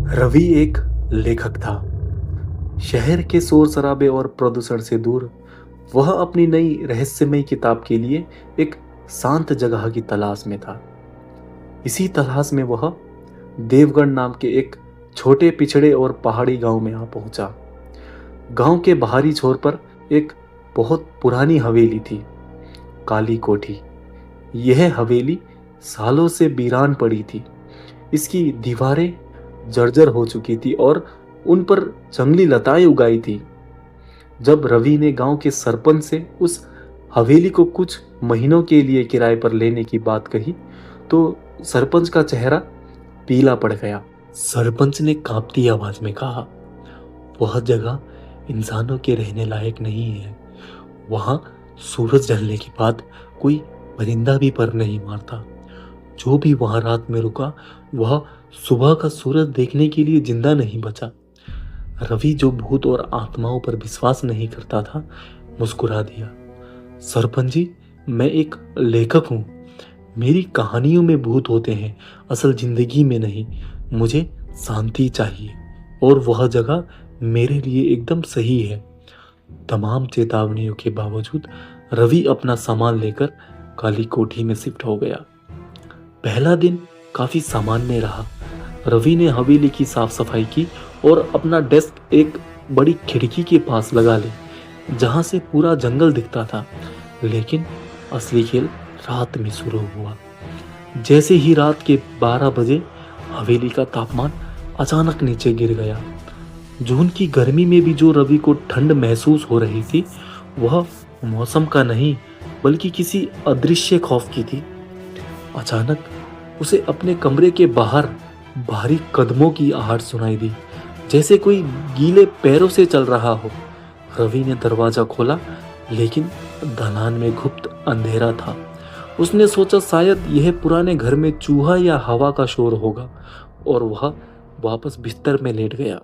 रवि एक लेखक था। शहर के शोर शराबे और प्रदूषण से दूर वह अपनी नई रहस्यमयी किताब के लिए एक शांत जगह की तलाश में था। इसी तलाश में वह देवगढ़ नाम के एक छोटे पिछड़े और पहाड़ी गांव में आ पहुंचा। गांव के बाहरी छोर पर एक बहुत पुरानी हवेली थी, काली कोठी। यह हवेली सालों से वीरान पड़ी थी। इसकी दीवारें जर्जर हो चुकी थी और उन पर जंगली लताएं उगाई थी। जब रवि ने गांव के सरपंच से उस हवेली को कुछ महीनों के लिए किराए पर लेने की बात कही, तो सरपंच का चेहरा पीला पड़ गया। सरपंच ने कांपती आवाज में कहा, वह जगह इंसानों के रहने लायक नहीं है। वहां सूरज ढलने के बाद कोई परिंदा भी पर नहीं मारता। जो भी वहां रात में रुका, वह सुबह का सूरज देखने के लिए जिंदा नहीं बचा। रवि, जो भूत और आत्माओं पर विश्वास नहीं करता था, मुस्कुरा दिया। सरपंच जी, मैं एक लेखक हूँ। मेरी कहानियों में भूत होते हैं, असल जिंदगी में नहीं। मुझे शांति चाहिए और वह जगह मेरे लिए एकदम सही है। तमाम चेतावनियों के बावजूद रवि अपना सामान लेकर काली कोठी में शिफ्ट हो गया। पहला दिन काफी सामान्य रहा। रवि ने हवेली की साफ सफाई की और अपना डेस्क एक बड़ी खिड़की के पास लगा ली, जहां से पूरा जंगल दिखता था। लेकिन असली खेल रात में शुरू हुआ। जैसे ही रात के 12 बजे हवेली का तापमान अचानक नीचे गिर गया। जून की गर्मी में भी जो रवि को ठंड महसूस हो रही थी, वह मौसम का नहीं बल्कि किसी अदृश्य खौफ की थी। अचानक उसे अपने कमरे के बाहर भारी कदमों की आहट सुनाई दी, जैसे कोई गीले पैरों से चल रहा हो। रवि ने दरवाजा खोला, लेकिन दलान में गुप्त अंधेरा था। उसने सोचा शायद यह पुराने घर में चूहा या हवा का शोर होगा, और वह वापस बिस्तर में लेट गया।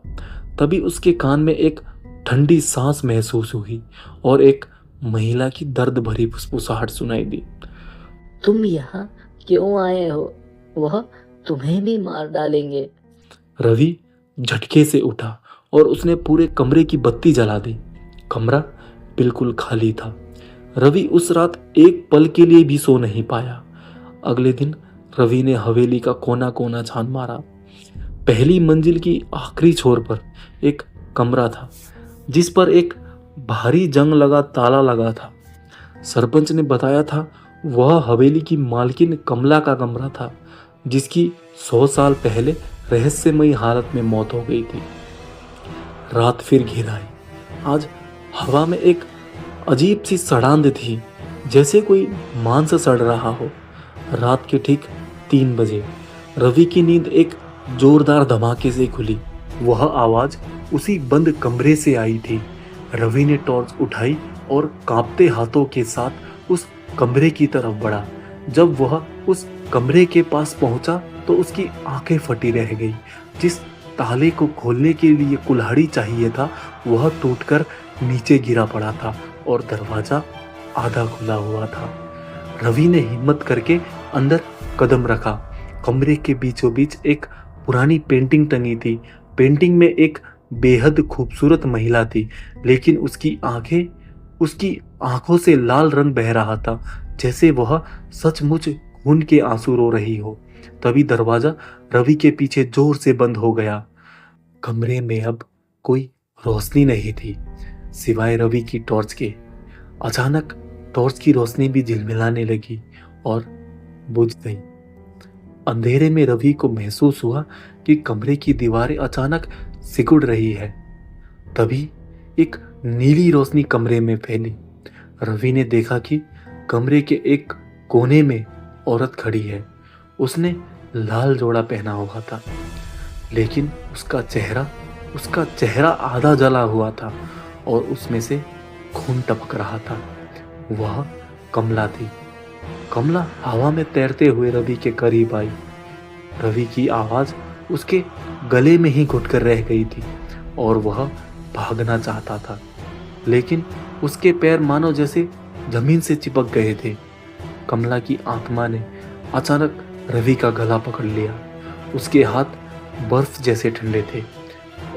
तभी उसके कान में एक ठंडी सांस महसूस हुई और एक महिला की दर्द भरी फुसफुसाहट सुनाई दी। तुम यहाँ क्यों आए हो? वह तुम्हें भी मार डालेंगे। रवि झटके से उठा और उसने पूरे कमरे की बत्ती जला दी। कमरा बिल्कुल खाली था। रवि उस रात एक पल के लिए भी सो नहीं पाया। अगले दिन रवि ने हवेली का कोना कोना छान मारा। पहली मंजिल की आखिरी छोर पर एक कमरा था, जिस पर एक भारी जंग लगा ताला लगा था। सरपंच ने बताया था वह हवेली की मालकिन कमला का कमरा था, जिसकी 100 साल पहले रहस्यमयी हालत में मौत हो गई थी। रात फिर घिर आई। आज हवा में एक अजीब सी सड़ांध थी, जैसे कोई मांस सड़ रहा हो। रात के ठीक 3 बजे रवि की नींद एक जोरदार धमाके से खुली। वह आवाज उसी बंद कमरे से आई थी। रवि ने टॉर्च उठाई और कांपते हाथों के साथ उस कमरे की तरफ बढ़ा। जब वह उस कमरे के पास पहुंचा तो उसकी आंखें फटी रह गई। जिस ताले को खोलने के लिए कुल्हाड़ी चाहिए था, वह टूटकर नीचे गिरा पड़ा था और दरवाजा आधा खुला हुआ था। रवि ने हिम्मत करके अंदर कदम रखा। कमरे के बीचों बीच एक पुरानी पेंटिंग टंगी थी। पेंटिंग में एक बेहद खूबसूरत महिला थी, लेकिन उसकी आंखों से लाल रंग बह रहा था, जैसे वह सचमुच खून के आंसू रो रही हो। तभी दरवाजा रवि के पीछे जोर से बंद हो गया। कमरे में अब कोई रोशनी नहीं थी, सिवाय रवि की टॉर्च के। अचानक टॉर्च की रोशनी भी झिलमिलाने लगी और बुझ गई। अंधेरे में रवि को महसूस हुआ कि कमरे की दीवारें अचानक सिकुड़ रही है। तभी एक नीली रोशनी कमरे में फैली। रवि ने देखा कि कमरे के एक कोने में औरत खड़ी है। उसने लाल जोड़ा पहना हुआ था, लेकिन उसका चेहरा आधा जला हुआ था और उसमें से खून टपक रहा था। वह कमला थी। कमला हवा में तैरते हुए रवि के करीब आई। रवि की आवाज उसके गले में ही घुटकर रह गई थी और वह भागना चाहता था, लेकिन उसके पैर मानो जैसे जमीन से चिपक गए थे। कमला की आत्मा ने अचानक रवि का गला पकड़ लिया। उसके हाथ बर्फ जैसे ठंडे थे।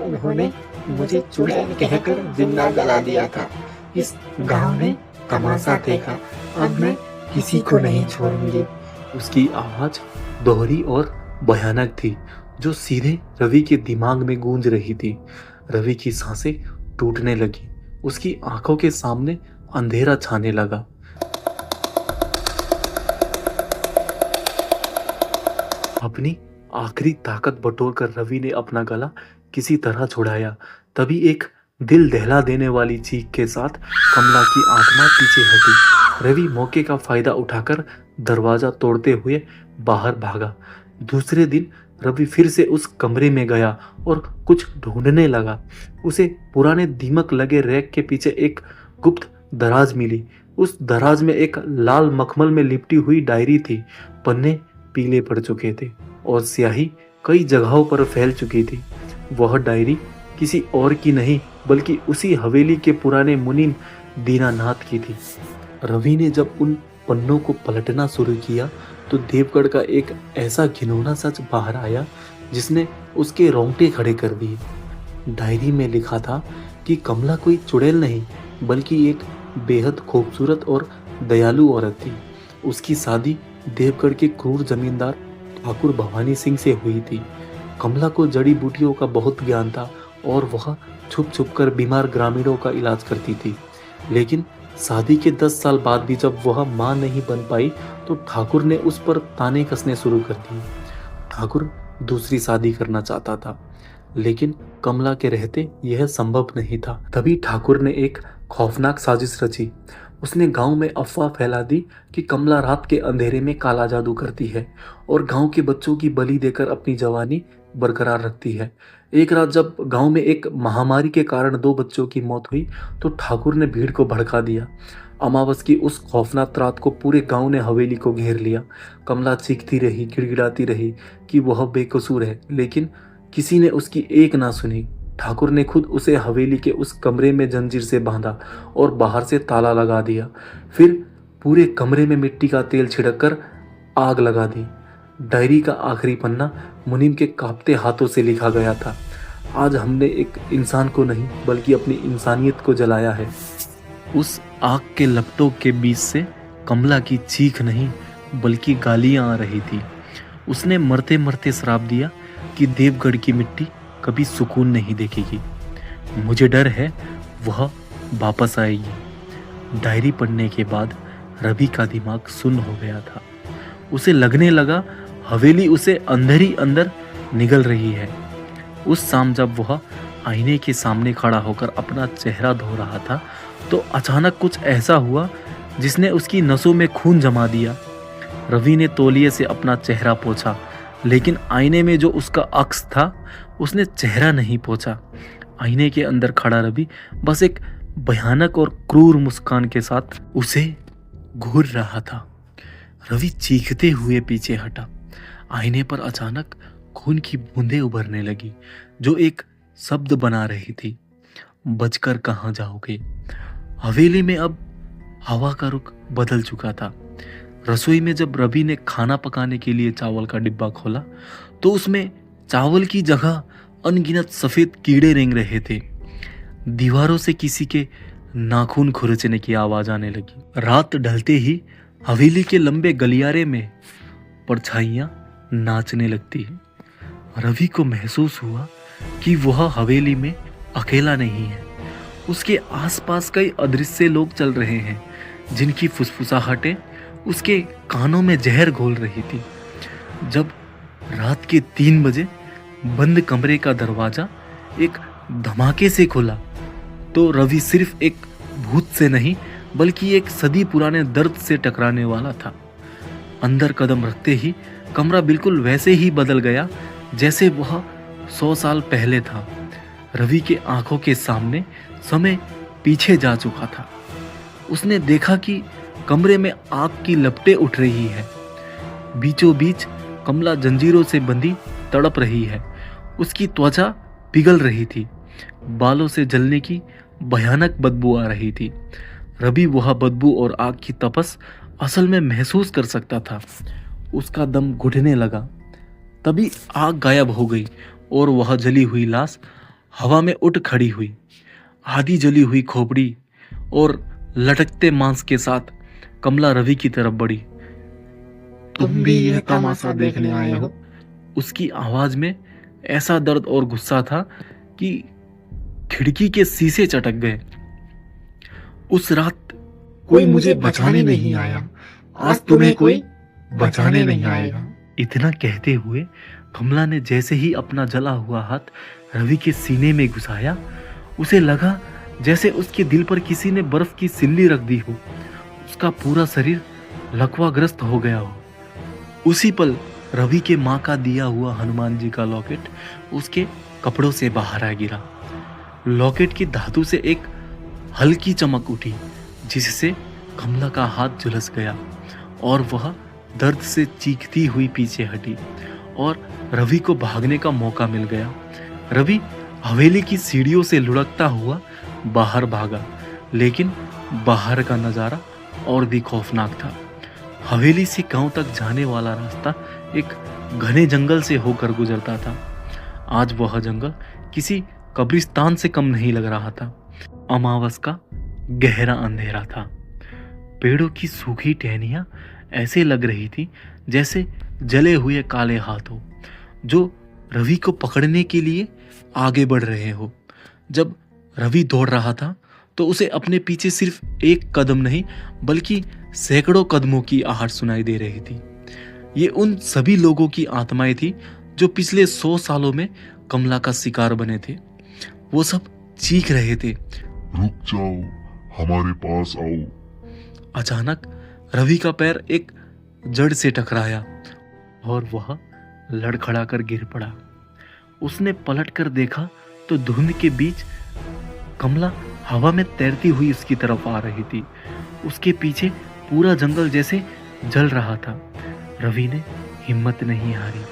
उन्होंने मुझे चुड़ैल कहकर जिंदा जला दिया था। इस गांव ने तमाशा देखा, अब मैं किसी को नहीं छोड़ूंगी। उसकी आवाज दोहरी और भयानक थी, जो सीधे रवि के दिमाग में गूंज रही थी। रवि की सांसें टूटने लगी, उसकी आंखों के सामने अंधेरा छाने लगा। अपनी आखिरी ताकत बटोरकर रवि ने अपना गला किसी तरह छुड़ाया। तभी एक दिल दहला देने वाली चीख के साथ कमला की आत्मा पीछे हटी। रवि मौके का फायदा उठाकर दरवाजा तोड़ते हुए बाहर भागा। दूसरे दिन रवि फिर से उस कमरे में गया और कुछ ढूंढने लगा। उसे पुराने दीमक लगे रैक के पीछे एक गुप्त दराज मिली। उस दराज में एक लाल मखमल में लिपटी हुई डायरी थी। पन्ने पीले पड़ चुके थे और स्याही कई जगहों पर फैल चुकी थी। वह डायरी किसी और की नहीं बल्कि उसी हवेली के पुराने मुनीम दीनानाथ की थी। रवि ने जब उन पन्नों को पलटना शुरू किया तो देवगढ़ का एक ऐसा घिनौना सच बाहर आया जिसने उसके रोंगटे खड़े कर दिए। डायरी में लिखा था कि कमला कोई चुड़ैल नहीं बल्कि एक बेहद खूबसूरत और दयालु औरत थी। उसकी शादी देवगढ़ के क्रूर जमींदार ठाकुर भवानी सिंह से हुई थी। कमला को जड़ी बूटियों का बहुत ज्ञान था और वह छुप छुप कर बीमार ग्रामीणों का इलाज करती थी। लेकिन शादी के 10 साल बाद भी जब वह मां नहीं बन पाई तो ठाकुर ने उस पर ताने कसने शुरू कर दिए। ठाकुर दूसरी शादी करना चाहता था, लेकिन कमला के रहते यह संभव नहीं था। तभी ठाकुर ने एक खौफनाक साजिश रची। उसने गांव में अफवाह फैला दी कि कमला रात के अंधेरे में काला जादू करती है और गांव के बच्चों की बलि देकर अपनी जवानी बरकरार रखती है। एक रात जब गांव में एक महामारी के कारण 2 बच्चों की मौत हुई तो ठाकुर ने भीड़ को भड़का दिया। अमावस की उस खौफनाक रात को पूरे गांव ने हवेली को घेर लिया। कमला चीखती रही, गिड़गिड़ाती रही कि वह बेकसूर है, लेकिन किसी ने उसकी एक ना सुनी। ठाकुर ने खुद उसे हवेली के उस कमरे में जंजीर से बांधा और बाहर से ताला लगा दिया। फिर पूरे कमरे में मिट्टी का तेल छिड़क कर आग लगा दी। डायरी का आखिरी पन्ना मुनीम के कांपते हाथों से लिखा गया था, आज हमने एक इंसान को नहीं बल्कि अपनी इंसानियत को जलाया है। उस आग के लपटों के बीच से कमला की चीख नहीं बल्कि गालियां आ रही थी। उसने मरते मरते श्राप दिया कि देवगढ़ की मिट्टी कभी सुकून नहीं देखेगी। मुझे डर है वह वापस आएगी। डायरी पढ़ने के बाद रवि का दिमाग सुन्न हो गया था। उसे लगने लगा हवेली उसे अंदर ही अंदर निगल रही है। उस शाम जब वह आईने के सामने खड़ा होकर अपना चेहरा धो रहा था तो अचानक कुछ ऐसा हुआ जिसने उसकी नसों में खून जमा दिया। रवि ने तौलिए से अपना चेहरा पोंछा, लेकिन आईने में जो उसका अक्स था उसने चेहरा नहीं पोंछा। आईने के अंदर खड़ा रवि बस एक भयानक और क्रूर मुस्कान के साथ उसे घूर रहा था। रवि चीखते हुए पीछे हटा। आईने पर अचानक खून की बूंदें उभरने लगी जो एक शब्द बना रही थी, बचकर कहाँ जाओगे। हवेली में अब हवा का रुख बदल चुका था। रसोई में जब रवि ने खाना पकाने के लिए चावल का डिब्बा खोला तो उसमें चावल की जगह अनगिनत सफेद कीड़े रेंग रहे थे। दीवारों से किसी के नाखून खुरचने की आवाज आने लगी। रात ढलते ही हवेली के लंबे गलियारे में परछाइयां नाचने लगती है। रवि को महसूस हुआ कि वह हवेली में अकेला नहीं है। उसके आसपास कई अदृश्य लोग चल रहे हैं जिनकी फुसफुसाहटें उसके कानों में जहर घोल रही थी। जब रात के 3 बजे बंद कमरे का दरवाजा एक धमाके से खुला तो रवि सिर्फ एक भूत से नहीं बल्कि एक सदी पुराने दर्द से टकराने वाला था। अंदर कदम रखते ही कमरा बिल्कुल वैसे ही बदल गया जैसे वह 100 साल पहले था। रवि के आंखों के सामने समय पीछे जा चुका था। उसने देखा कि कमरे में आग की लपटें उठ रही है। बीचों बीच कमला जंजीरों से बंधी तड़प रही है। उसकी त्वचा पिघल रही थी। बालों से जलने की भयानक बदबू आ रही थी। रवि वह बदबू और आग की तपस असल में महसूस कर सकता था। उसका दम घुटने लगा। तभी आग गायब हो गई और वह जली हुई लाश हवा में उठ खड़ी हुई। आधी जली हुई खोपड़ी और लटकते मांस के साथ कमला रवि की तरफ बढ़ी। तुम भी यह तमाशा देखने आए हो? उसकी आवाज में ऐसा दर्द और गुस्सा था कि खिड़की के शीशे चटक गए। उस रात कोई मुझे बचाने नहीं आया, आज तुम्हें कोई बचाने नहीं आएगा। इतना कहते हुए कमला ने जैसे ही अपना जला हुआ हाथ रवि के सीने में घुसाया, उसे लगा जैसे उसके दिल पर किसी ने बर्फ की सिल्ली रख दी हो। उसका पूरा शरीर लकवाग्रस्त हो गया हो। उसी पल रवि के माँ का दिया हुआ हनुमान जी का लॉकेट उसके कपड़ों से बाहर आ गिरा। लॉकेट की धातु से एक हल्की चमक उठी, जिससे कमला का हाथ झुलस गया और वह दर्द से चीखती हुई पीछे हटी और रवि को भागने का मौका मिल गया। रवि हवेली की सीढ़ियों से लुढ़कता हुआ बाहर भागा, लेकिन बाहर का नज़ारा और भी खौफनाक था। हवेली से गांव तक जाने वाला रास्ता एक घने जंगल से होकर गुजरता था। आज वह जंगल किसी कब्रिस्तान से कम नहीं लग रहा था। अमावस का गहरा अंधेरा था। पेड़ों की सूखी टहनियां ऐसे लग रही थी जैसे जले हुए काले हाथ हो, जो रवि को पकड़ने के लिए आगे बढ़ रहे हो। जब रवि दौड़ रहा था तो उसे अपने पीछे सिर्फ एक कदम नहीं बल्कि सैकड़ों कदमों की आहट सुनाई दे रही थी। ये उन सभी लोगों की आत्माएं थी जो पिछले 100 सालों में कमला का शिकार बने थे। वो सब चीख रहे थे, रुक जाओ, हमारे पास आओ। अचानक रवि का पैर एक जड़ से टकराया और वह लड़खड़ाकर गिर पड़ा। उसने पलटकर देखा तो धुंध के बीच कमला हवा में तैरती हुई उसकी तरफ आ रही थी। उसके पीछे पूरा जंगल जैसे जल रहा था। रवि ने हिम्मत नहीं हारी।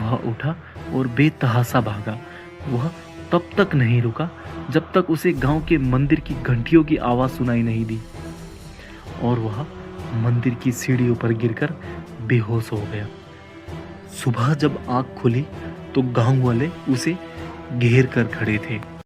वह उठा और बेतहासा भागा। वह तब तक नहीं रुका जब तक उसे गांव के मंदिर की घंटियों की आवाज सुनाई नहीं दी और वह मंदिर की सीढ़ियों पर गिरकर बेहोश हो गया। सुबह जब आंख खुली तो गांव वाले उसे घेर कर खड़े थे।